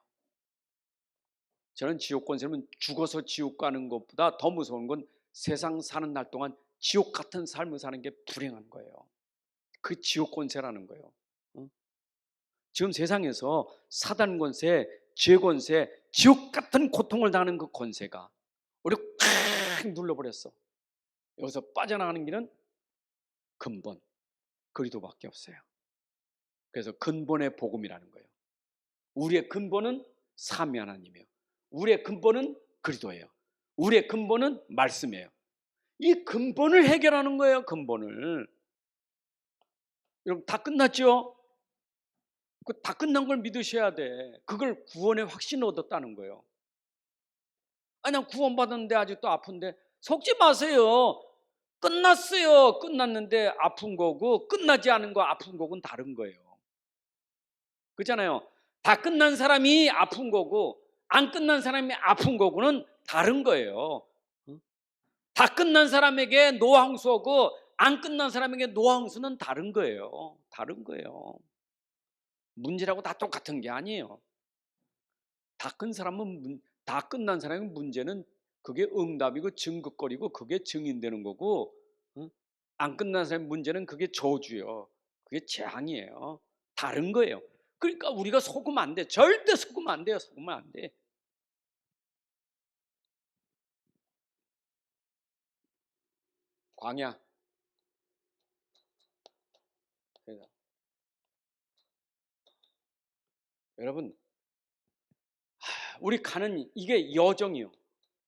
저는 지옥 권세는 죽어서 지옥 가는 것보다 더 무서운 건 세상 사는 날 동안 지옥 같은 삶을 사는 게 불행한 거예요. 그 지옥 권세라는 거예요. 지금 세상에서 사단 권세, 죄 권세, 지옥 같은 고통을 당하는 그 권세가 우리 꽉 눌러버렸어. 여기서 빠져나가는 길은 근본, 그리스도밖에 없어요. 그래서 근본의 복음이라는 거예요. 우리의 근본은 삼위 하나님이에요. 우리의 근본은 그리스도예요. 우리의 근본은 말씀이에요. 이 근본을 해결하는 거예요. 근본을. 여러분 다 끝났죠? 그 다 끝난 걸 믿으셔야 돼. 그걸 구원의 확신을 얻었다는 거예요. 아니 난 구원받았는데 아직도 아픈데 속지 마세요. 끝났어요. 끝났는데 아픈 거고 끝나지 않은 거 아픈 거고는 다른 거예요. 그렇잖아요. 다 끝난 사람이 아픈 거고 안 끝난 사람이 아픈 거고는 다른 거예요. 다 끝난 사람에게 노항수하고 안 끝난 사람에게 노항수는 다른 거예요. 다른 거예요. 문제라고 다 똑같은 게 아니에요. 다 끝난 사람의 문제는 그게 응답이고 증거거리고 그게 증인되는 거고, 안 끝난 사람의 문제는 그게 저주요. 그게 재앙이에요. 다른 거예요. 그러니까 우리가 속으면 안 돼. 절대 속으면 안 돼요. 속으면 안 돼. 광야. 여러분, 우리 가는 이게 여정이요.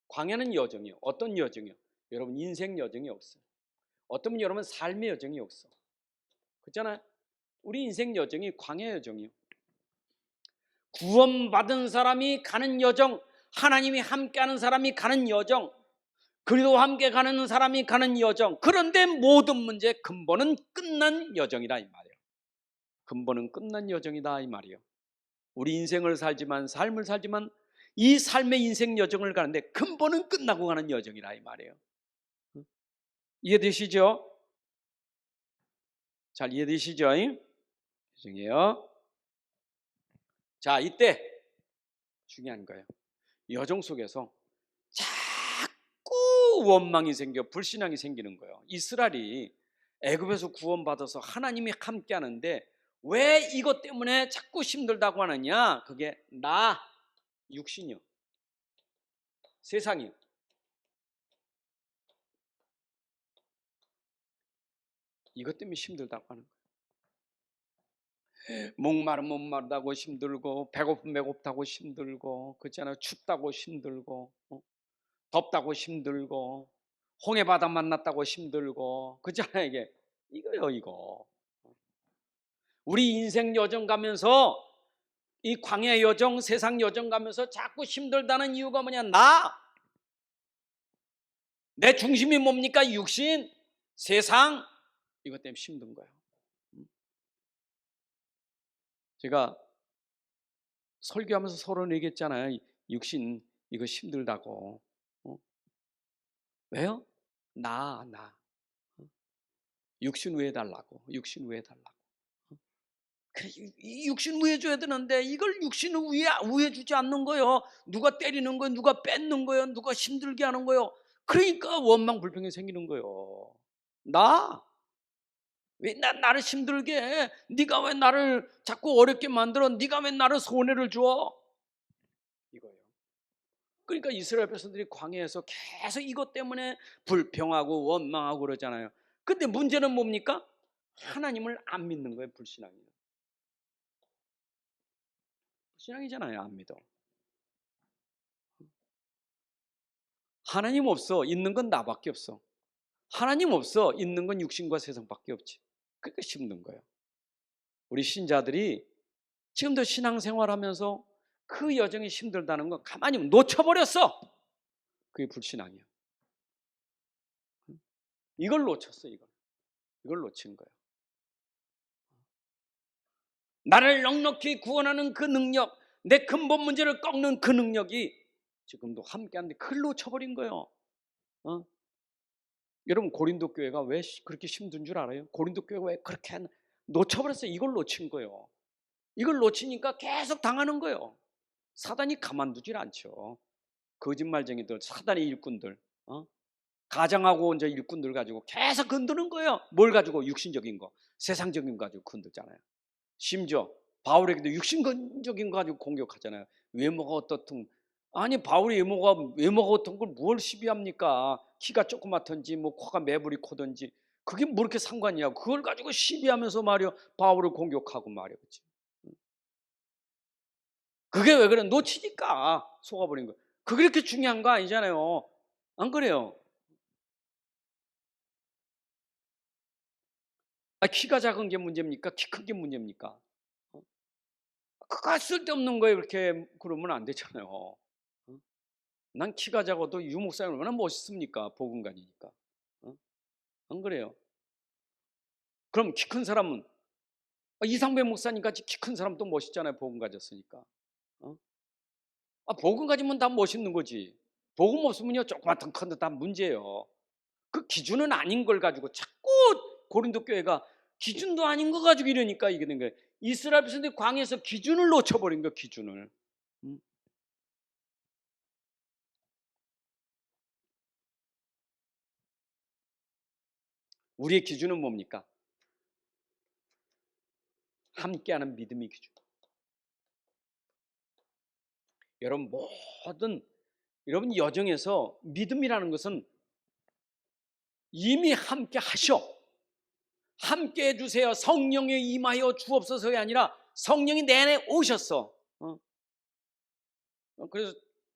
광야는 여정이요. 어떤 여정이요? 여러분 인생 여정이 없어요. 어떤 분 여러분 삶의 여정이 없어. 그렇잖아요. 우리 인생 여정이 광야 여정이요. 구원받은 사람이 가는 여정, 하나님이 함께하는 사람이 가는 여정, 그리고 함께 가는 사람이 가는 여정. 그런데 모든 문제의 근본은 끝난 여정이다 이 말이에요. 근본은 끝난 여정이다 이 말이에요. 우리 인생을 살지만 삶을 살지만 이 삶의 인생 여정을 가는데 근본은 끝나고 가는 여정이라 이 말이에요. 이해되시죠? 잘 이해되시죠? 여정이에요. 자, 이때 중요한 거예요. 여정 속에서 자꾸 원망이 생겨 불신앙이 생기는 거예요. 이스라엘이 애굽에서 구원받아서 하나님이 함께 하는데 왜 이것 때문에 자꾸 힘들다고 하느냐? 그게 나, 육신이요. 세상이요. 이것 때문에 힘들다고 하는 거예요. 목마르면 목마르다고 힘들고 배고프면 배고프다고 힘들고 그렇잖아요. 춥다고 힘들고 덥다고 힘들고 홍해바다 만났다고 힘들고 그렇잖아요. 이거요 이거. 우리 인생 여정 가면서 이 광야 여정 세상 여정 가면서 자꾸 힘들다는 이유가 뭐냐? 내 중심이 뭡니까? 육신, 세상 이것 때문에 힘든 거예요. 제가 설교하면서 서로 얘기했잖아요. 육신 이거 힘들다고. 왜요? 나. 육신 왜 달라고? 육신 왜 달라고? 그래, 이 육신 왜 줘야 되는데 이걸 육신을 왜 주지 않는 거예요? 누가 때리는 거예요? 누가 뺏는 거예요? 누가 힘들게 하는 거예요? 그러니까 원망 불평이 생기는 거예요. 왜 나를 힘들게 해? 네가 왜 나를 자꾸 어렵게 만들어? 네가 왜 나를 손해를 줘? 이거예요. 그러니까 이스라엘 백성들이 광야에서 계속 이것 때문에 불평하고 원망하고 그러잖아요. 근데 문제는 뭡니까? 하나님을 안 믿는 거예요. 불신앙이잖아요. 안 믿어. 하나님 없어. 있는 건 나밖에 없어. 하나님 없어. 있는 건 육신과 세상밖에 없지. 그러니까 힘든 거예요. 우리 신자들이 지금도 신앙생활하면서 그 여정이 힘들다는 건 가만히 놓쳐버렸어. 그게 불신앙이야. 이걸 놓쳤어. 이걸 놓친 거예요. 나를 넉넉히 구원하는 그 능력, 내 근본 문제를 꺾는 그 능력이 지금도 함께하는데 그걸 놓쳐버린 거예요. 어? 여러분 고린도 교회가 왜 그렇게 힘든 줄 알아요? 고린도 교회가 왜 그렇게 놓쳐버렸어요? 이걸 놓친 거예요. 이걸 놓치니까 계속 당하는 거예요. 사단이 가만두질 않죠. 거짓말쟁이들, 사단의 일꾼들, 가장하고 이제 일꾼들 가지고 계속 건드는 거예요. 뭘 가지고? 육신적인 거, 세상적인 거 가지고 건드잖아요. 심지어 바울에게도 육신적인 거 가지고 공격하잖아요. 외모가 어떻든. 아니 바울이 외모가 어떤 걸 뭘 시비합니까? 키가 조그맣든지 뭐 코가 매부리 코든지 그게 뭐 이렇게 상관이야? 그걸 가지고 시비하면서 말이야 바울을 공격하고 말이야, 그렇지? 그게 왜 그래? 놓치니까 속아버린 거예요. 그게 그렇게 중요한 거 아니잖아요. 안 그래요? 키가 작은 게 문제입니까? 키 큰 게 문제입니까? 어? 그거 쓸데없는 거에 그렇게 그러면 안 되잖아요. 난 키가 작아도 유 목사님 얼마나 멋있습니까? 복음가니까. 안 그래요? 그럼 키 큰 사람은 이상배 목사님 같이 키 큰 사람도 멋있잖아요. 복음 가졌으니까. 어? 복음 가지면 다 멋있는 거지. 복음 없으면요 조그맣든 큰데 다 문제예요. 그 기준은 아닌 걸 가지고 자꾸 고린도 교회가 기준도 아닌 거 가지고 이러니까 이게 된 거예요. 이스라엘 백성들이 광야에서 기준을 놓쳐버린 거예요. 기준을. 음. 우리의 기준은 뭡니까? 함께하는 믿음의 기준. 여러분 모든 여러분 여정에서 믿음이라는 것은 이미 함께 하셔. 함께 해주세요. 성령에 임하여 주옵소서가 아니라 성령이 내내 오셨어. 그래서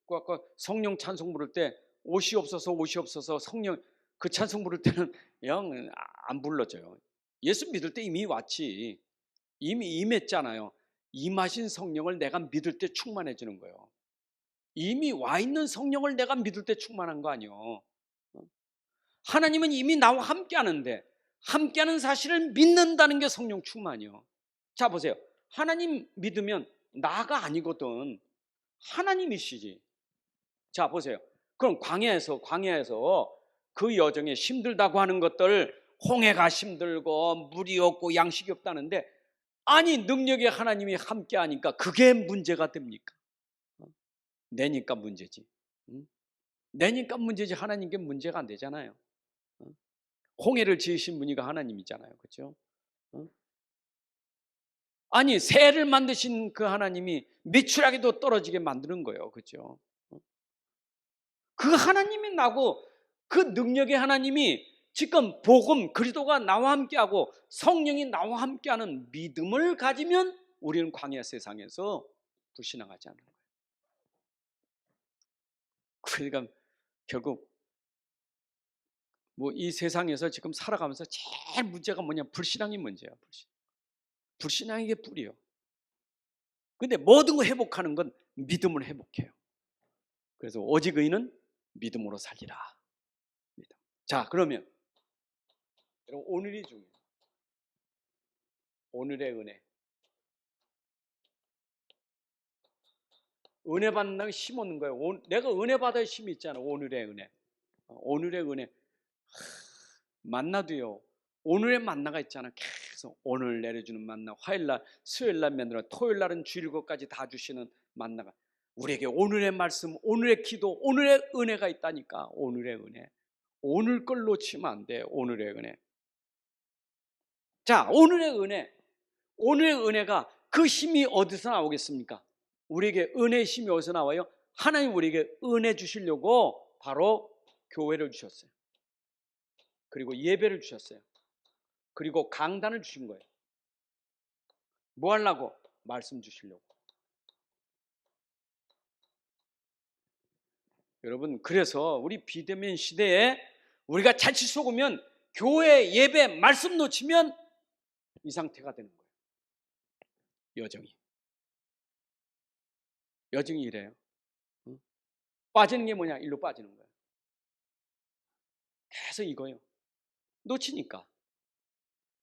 아까 성령 찬송 부를 때 오시옵소서 오시옵소서 성령 그 찬송 부를 때는 영 안 불러줘요. 예수 믿을 때 이미 왔지. 이미 임했잖아요. 임하신 성령을 내가 믿을 때 충만해지는 거예요. 이미 와 있는 성령을 내가 믿을 때 충만한 거 아니에요. 하나님은 이미 나와 함께 하는데 함께하는 사실을 믿는다는 게 성령 충만이요. 자 보세요. 하나님 믿으면 나가 아니거든. 하나님이시지. 자 보세요. 그럼 광야에서 그 여정에 힘들다고 하는 것들, 홍해가 힘들고 물이 없고 양식이 없다는데 아니 능력의 하나님이 함께 하니까 그게 문제가 됩니까? 내니까 문제지. 내니까 문제지 하나님께 문제가 안 되잖아요. 홍해를 지으신 분이 하나님이잖아요. 그렇죠? 아니 새를 만드신 그 하나님이 메추라기도 떨어지게 만드는 거예요. 그렇죠? 그 하나님이 나고 그 능력의 하나님이 지금 복음 그리스도가 나와 함께하고 성령이 나와 함께하는 믿음을 가지면 우리는 광야 세상에서 불신앙하지 않는 거예요. 그러니까 결국 뭐 이 세상에서 지금 살아가면서 제일 문제가 뭐냐? 불신앙이 문제야. 불신앙이 게 뿌리요. 근데 모든 거 회복하는 건 믿음을 회복해요. 그래서 오직 의인은 믿음으로 살리라. 믿음. 자, 그러면 여러분 오늘이 중요해요. 오늘의 은혜. 은혜 받는다고 힘 얻는 거예요. 내가 은혜 받아야 힘이 있잖아. 오늘의 은혜. 오늘의 은혜. 만나도요. 오늘의 만나가 있잖아. 계속 오늘 내려주는 만나. 화요일날, 수요일날 만나. 토요일날은 주일 것까지 다 주시는 만나가. 우리에게 오늘의 말씀, 오늘의 기도, 오늘의 은혜가 있다니까. 오늘의 은혜. 오늘 걸 놓치면 안 돼. 오늘의 은혜. 자, 오늘의 은혜. 오늘의 은혜가 그 힘이 어디서 나오겠습니까? 우리에게 은혜의 힘이 어디서 나와요? 하나님 우리에게 은혜 주시려고 바로 교회를 주셨어요. 그리고 예배를 주셨어요. 그리고 강단을 주신 거예요. 뭐 하려고? 말씀 주시려고. 여러분 그래서 우리 비대면 시대에 우리가 자칫 속으면 교회 예배 말씀 놓치면 이 상태가 되는 거예요. 여정이 이래요. 빠지는 게 뭐냐? 일로 빠지는 거예요. 계속 이거예요. 놓치니까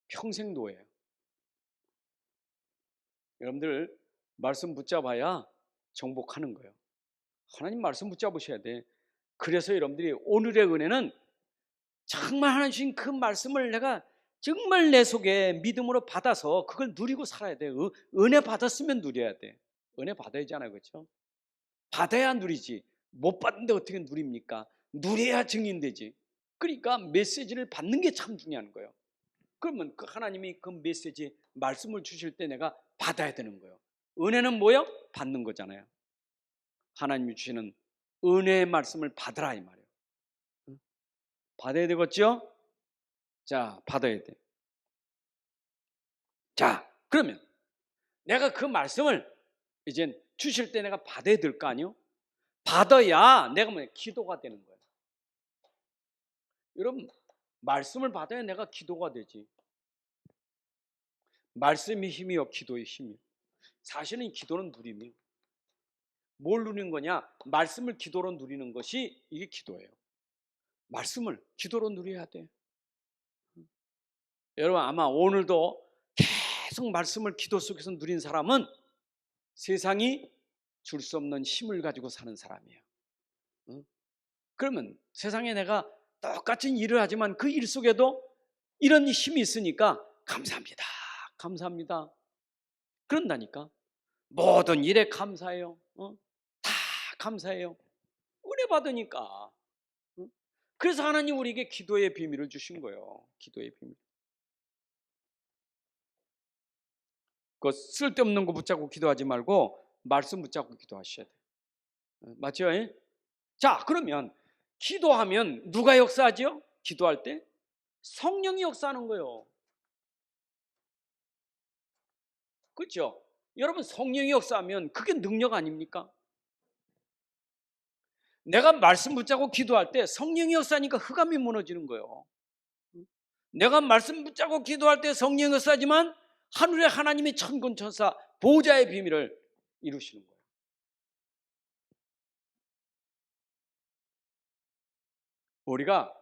평생 노예요. 여러분들 말씀 붙잡아야 정복하는 거예요. 하나님 말씀 붙잡으셔야 돼. 그래서 여러분들이 오늘의 은혜는 정말 하나님 주신 그 말씀을 내가 정말 내 속에 믿음으로 받아서 그걸 누리고 살아야 돼. 은혜 받았으면 누려야 돼. 은혜 받아야잖아요, 그렇죠? 받아야 누리지. 못 받는데 어떻게 누립니까? 누려야 증인되지. 그러니까 메시지를 받는 게 참 중요한 거예요. 그러면 그 하나님이 그 메시지 말씀을 주실 때 내가 받아야 되는 거예요. 은혜는 뭐예요? 받는 거잖아요. 하나님이 주시는 은혜의 말씀을 받으라 이 말이에요. 받아야 되겠죠? 자, 받아야 돼. 자, 그러면 내가 그 말씀을 이제 주실 때 내가 받아야 될 거 아니요? 받아야 내가 뭐 기도가 되는 거예요. 여러분, 말씀을 받아야 내가 기도가 되지. 말씀이 힘이요, 기도의 힘이요. 사실은 기도는 누림이요. 뭘 누리는 거냐? 말씀을 기도로 누리는 것이 이게 기도예요. 말씀을 기도로 누려야 돼. 여러분, 아마 오늘도 계속 말씀을 기도 속에서 누린 사람은 세상이 줄 수 없는 힘을 가지고 사는 사람이에요. 그러면 세상에 내가 똑같은 일을 하지만 그 일 속에도 이런 힘이 있으니까 감사합니다. 감사합니다. 그런다니까. 모든 일에 감사해요. 다 감사해요. 은혜 받으니까. 그래서 하나님 우리에게 기도의 비밀을 주신 거예요. 기도의 비밀. 그 쓸데없는 거 붙잡고 기도하지 말고 말씀 붙잡고 기도하셔야 돼요. 맞죠? 자, 그러면 기도하면 누가 역사하죠? 기도할 때 성령이 역사하는 거예요. 그렇죠? 여러분, 성령이 역사하면 그게 능력 아닙니까? 내가 말씀 붙잡고 기도할 때 성령이 역사하니까 흑암이 무너지는 거예요. 내가 말씀 붙잡고 기도할 때 성령이 역사하지만 하늘에 하나님의 천군천사 보호자의 비밀을 이루시는 거예요. 우리가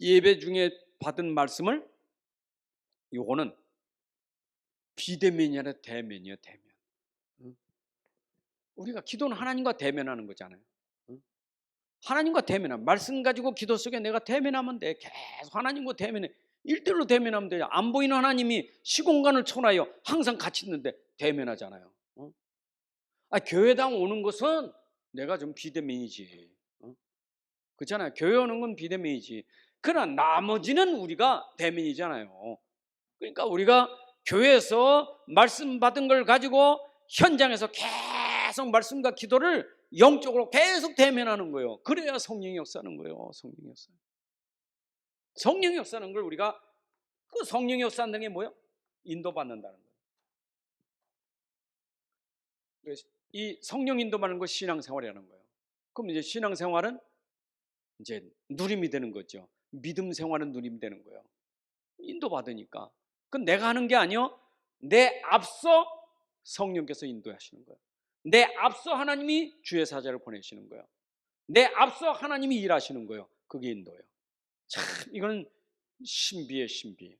예배 중에 받은 말씀을 요거는 비대면이 아니라 대면이에요. 대면. 우리가 기도는 하나님과 대면하는 거잖아요. 하나님과 대면하면 말씀 가지고 기도 속에 내가 대면하면 돼. 계속 하나님과 대면해. 1대1로 대면하면 돼요. 안 보이는 하나님이 시공간을 초나여 항상 같이 있는데 대면하잖아요. 교회당 오는 것은 내가 좀 비대면이지. 그렇잖아요. 교회 오는 건 비대면이지. 그러나 나머지는 우리가 대면이잖아요. 그러니까 우리가 교회에서 말씀 받은 걸 가지고 현장에서 계속 말씀과 기도를 영적으로 계속 대면하는 거예요. 그래야 성령이 역사하는 거예요. 성령이 역사. 성령이 역사하는 걸 우리가 그 성령이 역사하는 게 뭐예요? 인도받는다는 거예요. 그래서 이 성령 인도받는 거 신앙생활이라는 거예요. 그럼 이제 신앙생활은 이제 누림이 되는 거죠. 믿음 생활은 누림이 되는 거예요. 인도받으니까. 그건 내가 하는 게 아니요. 내 앞서 성령께서 인도하시는 거예요. 내 앞서 하나님이 주의 사자를 보내시는 거예요. 내 앞서 하나님이 일하시는 거예요. 그게 인도예요. 참 이거는 신비의 신비.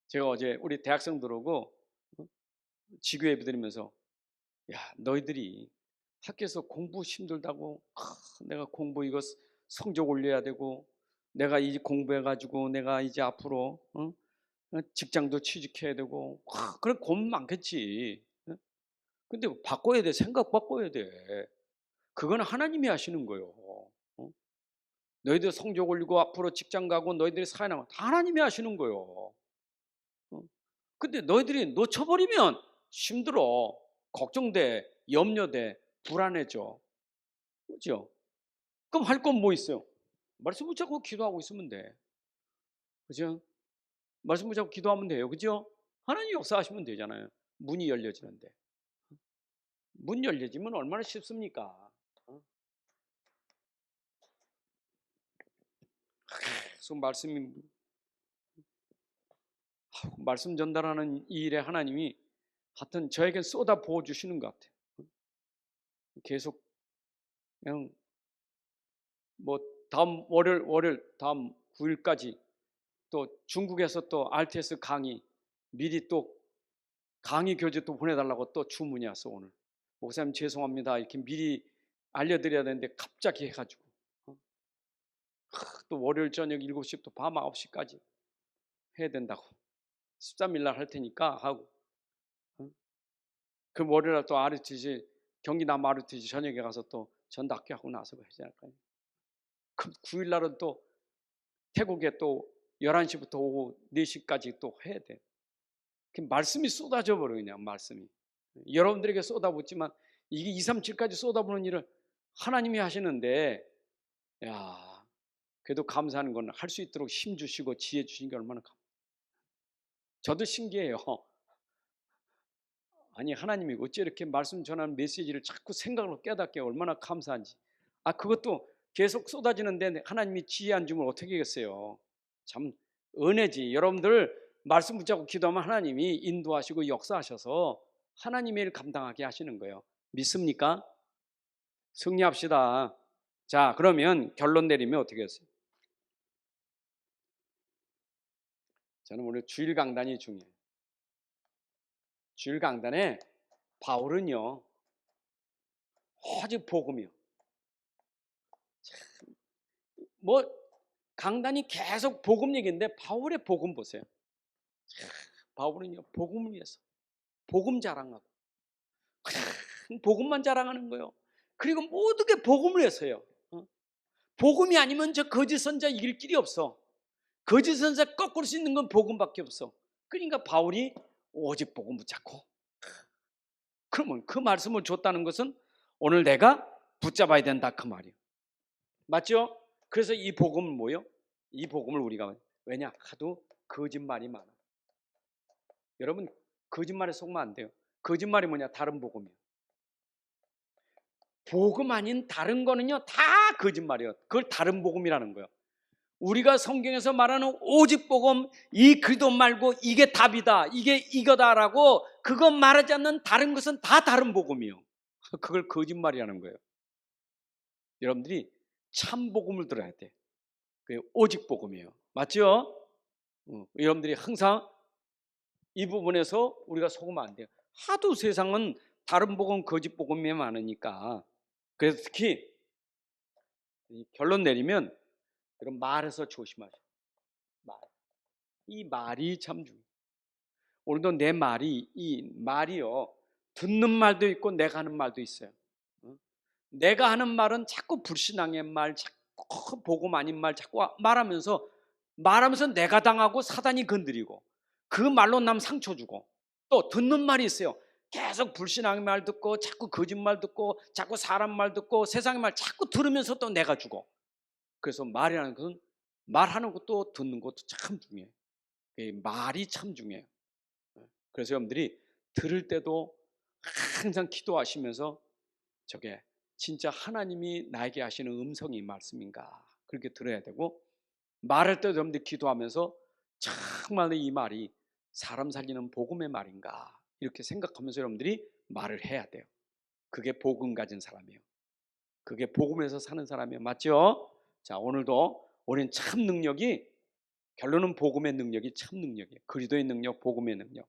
제가 어제 우리 대학생들하고 지교 예배 드리면서 야, 너희들이 학교에서 공부 힘들다고 내가 공부 이거 성적 올려야 되고 내가 이 공부해가지고 내가 이제 앞으로 직장도 취직해야 되고 그래 고민 많겠지. 근데 바꿔야 돼. 생각 바꿔야 돼. 그건 하나님이 하시는 거예요. 너희들 성적 올리고 앞으로 직장 가고 너희들이 사회나가 다 하나님이 하시는 거예요. 근데 너희들이 놓쳐버리면 힘들어. 걱정돼. 염려돼. 불안해져. 그죠? 그럼 할 건 뭐 있어요? 말씀 붙잡고 기도하고 있으면 돼. 그죠? 말씀 붙잡고 기도하면 돼요. 그죠? 하나님 역사하시면 되잖아요. 문이 열려지는데. 문 열려지면 얼마나 쉽습니까? 계속 말씀 전달하는 이 일에 하나님이 하여튼 저에게 쏟아 부어 주시는 것 같아요. 계속 그냥 뭐 다음 월요일 다음 9일까지 또 중국에서 또 RTS 강의 미리 또 강의 교재 또 보내달라고 또 주문이 왔어. 오늘 목사님 죄송합니다 이렇게 미리 알려드려야 되는데 갑자기 해가지고 또 월요일 저녁 7시부터 밤 9시까지 해야 된다고 13일 날 할 테니까 하고 그 월요일 날 또 RUTC 경기 남 RUTC 저녁에 가서 또 전답하고 나서 해야 될까요? 그럼 9일 날은 또 태국에 또 11시부터 오후 4시까지 또 해야 돼. 말씀이 쏟아져 버려 그냥 말씀이. 여러분들에게 쏟아붓지만 이게 2, 3, 7까지 쏟아부는 일을 하나님이 하시는데 야 그래도 감사하는 건 할 수 있도록 힘 주시고 지혜 주신 게 얼마나 저도 신기해요. 아니 하나님이 어째 이렇게 말씀 전하는 메시지를 자꾸 생각으로 깨닫게 얼마나 감사한지. 그것도 계속 쏟아지는데 하나님이 지혜 안 주면 어떻게 하겠어요. 참 은혜지. 여러분들 말씀 붙잡고 기도하면 하나님이 인도하시고 역사하셔서 하나님의 일 감당하게 하시는 거예요. 믿습니까? 승리합시다. 자 그러면 결론 내리면 어떻게 했어요? 저는 오늘 주일 강단이 중요해요. 주일 강단에 바울은요 오직 복음이요. 뭐 강단이 계속 복음 얘기인데 바울의 복음 보세요. 바울은요 복음을 위해서 복음 자랑하고 복음만 자랑하는 거예요. 그리고 모든 게 복음을 위해서요. 복음이 아니면 저 거짓 선자 이길 길이 없어. 거짓 선자 꺾을 수 있는 건 복음밖에 없어. 그러니까 바울이 오직 복음 붙잡고 그러면 그 말씀을 줬다는 것은 오늘 내가 붙잡아야 된다 그 말이에요. 맞죠? 그래서 이 복음은 뭐예요? 이 복음을 우리가 왜냐? 하도 거짓말이 많아. 여러분 거짓말에 속으면 안 돼요. 거짓말이 뭐냐? 다른 복음이에요. 복음 아닌 다른 거는요 다 거짓말이에요. 그걸 다른 복음이라는 거예요. 우리가 성경에서 말하는 오직 복음, 이 그리스도 말고 이게 답이다, 이게 이거다라고 그것 말하지 않는 다른 것은 다 다른 복음이에요. 그걸 거짓말이라는 거예요. 여러분들이 참 복음을 들어야 돼. 그게 오직 복음이에요. 맞죠? 여러분들이 항상 이 부분에서 우리가 속으면 안 돼요. 하도 세상은 다른 복음, 거짓 복음이 많으니까. 그래서 특히 결론 내리면 여러분 말에서 조심하세요. 이 말이 참 중요해요. 오늘도 내 말이 이 말이요 듣는 말도 있고 내가 하는 말도 있어요. 내가 하는 말은 자꾸 불신앙의 말, 자꾸 복음 아닌 말 자꾸 말하면서 내가 당하고 사단이 건드리고 그 말로 남 상처 주고 또 듣는 말이 있어요. 계속 불신앙의 말 듣고 자꾸 거짓말 듣고 자꾸 사람 말 듣고 세상의 말 자꾸 들으면서 또 내가 주고 그래서 말이라는 것은 말하는 것도 듣는 것도 참 중요해요. 말이 참 중요해요. 그래서 여러분들이 들을 때도 항상 기도하시면서 저게 진짜 하나님이 나에게 하시는 음성이 말씀인가 그렇게 들어야 되고 말할 때도 여러분들 기도하면서 정말 이 말이 사람 살리는 복음의 말인가 이렇게 생각하면서 여러분들이 말을 해야 돼요. 그게 복음 가진 사람이에요. 그게 복음에서 사는 사람이에요. 맞죠? 자 오늘도 우리는 참 능력이 결론은 복음의 능력이 참 능력이에요. 그리스도의 능력, 복음의 능력.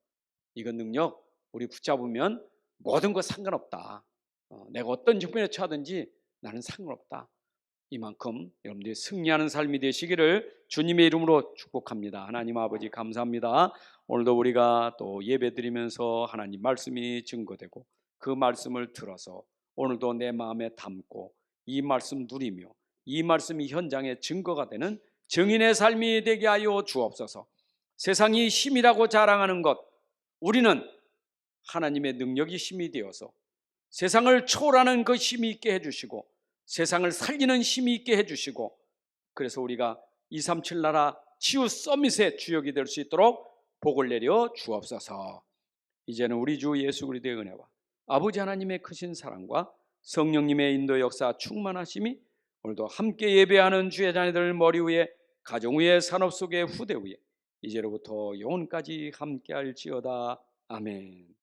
이건 능력 우리 붙잡으면 모든 거 상관없다. 내가 어떤 직분에 처하든지 나는 상관없다. 이만큼 여러분들이 승리하는 삶이 되시기를 주님의 이름으로 축복합니다. 하나님 아버지 감사합니다. 오늘도 우리가 또 예배드리면서 하나님 말씀이 증거되고 그 말씀을 들어서 오늘도 내 마음에 담고 이 말씀 누리며 이 말씀이 현장의 증거가 되는 증인의 삶이 되게 하여 주옵소서. 세상이 힘이라고 자랑하는 것 우리는 하나님의 능력이 힘이 되어서 세상을 초월하는 그 힘이 있게 해주시고 세상을 살리는 힘이 있게 해주시고 그래서 우리가 237 나라 치유 서밋의 주역이 될 수 있도록 복을 내려 주옵소서. 이제는 우리 주 예수 그리스도의 은혜와 아버지 하나님의 크신 사랑과 성령님의 인도 역사 충만하심이 오늘도 함께 예배하는 주의 자녀들 머리 위에 가정 위에 산업 속에 후대 위에 이제로부터 영원까지 함께할지어다. 아멘.